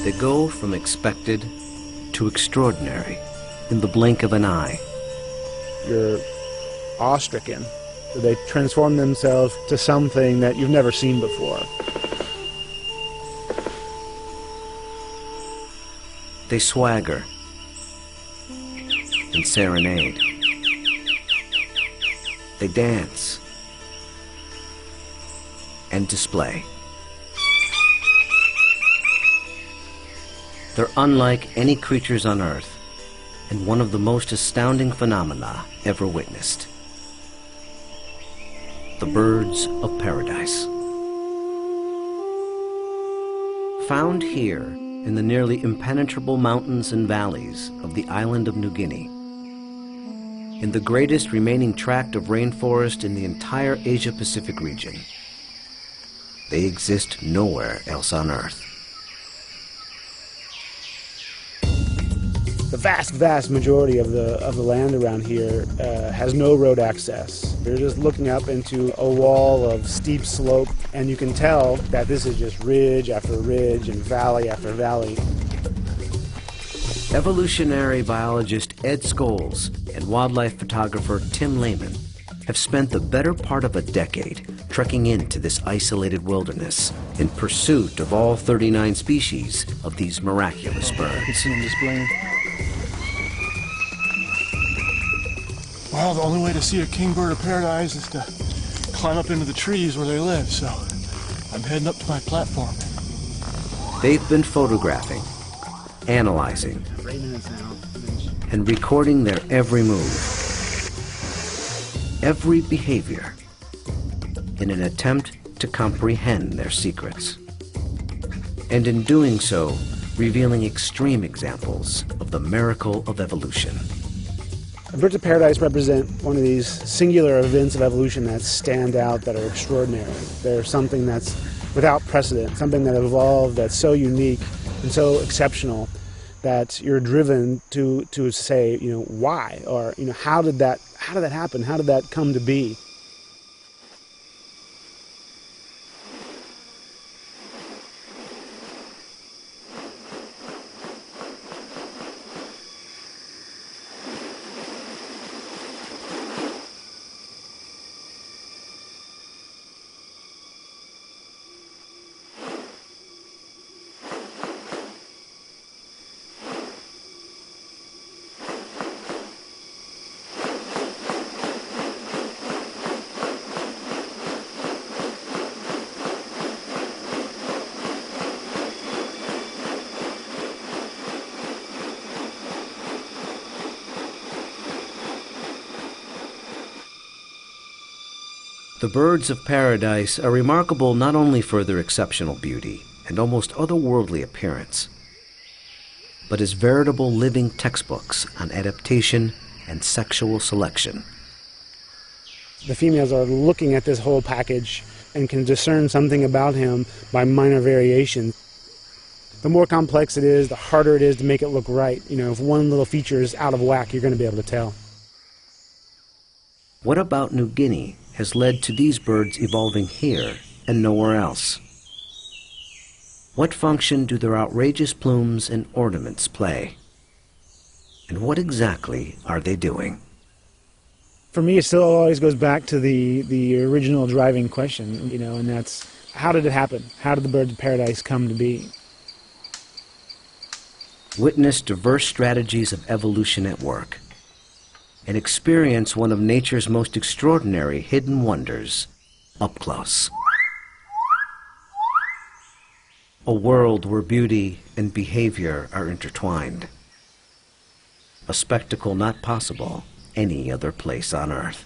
They go from expected to extraordinary in the blink of an eye. You're awe-stricken. They transform themselves to something that you've never seen before. They swagger and serenade. They dance and display. They're unlike any creatures on Earth, and one of the most astounding phenomena ever witnessed. The birds of paradise. Found here in the nearly impenetrable mountains and valleys of the island of New Guinea, in the greatest remaining tract of rainforest in the entire Asia-Pacific region. They exist nowhere else on Earth. The vast majority of the land around here has no road access. You're just looking up into a wall of steep slope, and you can tell that this is just ridge after ridge and valley after valley. Evolutionary biologist Ed Scholes and wildlife photographer Tim Lehman have spent the better part of a decade trekking into this isolated wilderness in pursuit of all 39 species of these miraculous birds. You can see them displaying. Well, the only way to see a kingbird of paradise is to climb up into the trees where they live, so I'm heading up to my platform. They've been photographing, analyzing, and recording their every move, every behavior, in an attempt to comprehend their secrets. And in doing so, revealing extreme examples of the miracle of evolution. Birds of paradise represent one of these singular events of evolution that stand out, that are extraordinary. They're something that's without precedent, something that evolved that's so unique and so exceptional that you're driven to say, why, or how did that happen? How did that come to be? The birds of paradise are remarkable not only for their exceptional beauty and almost otherworldly appearance, but as veritable living textbooks on adaptation and sexual selection. The females are looking at this whole package and can discern something about him by minor variation. The more complex it is, the harder it is to make it look right. If one little feature is out of whack, you're going to be able to tell. What about New Guinea has led to these birds evolving here and nowhere else? What function do their outrageous plumes and ornaments play? And what exactly are they doing? For me, it still always goes back to the original driving question, and that's, how did it happen? How did the birds of paradise come to be? Witness diverse strategies of evolution at work, and experience one of nature's most extraordinary hidden wonders up close. A world where beauty and behavior are intertwined. A spectacle not possible any other place on Earth.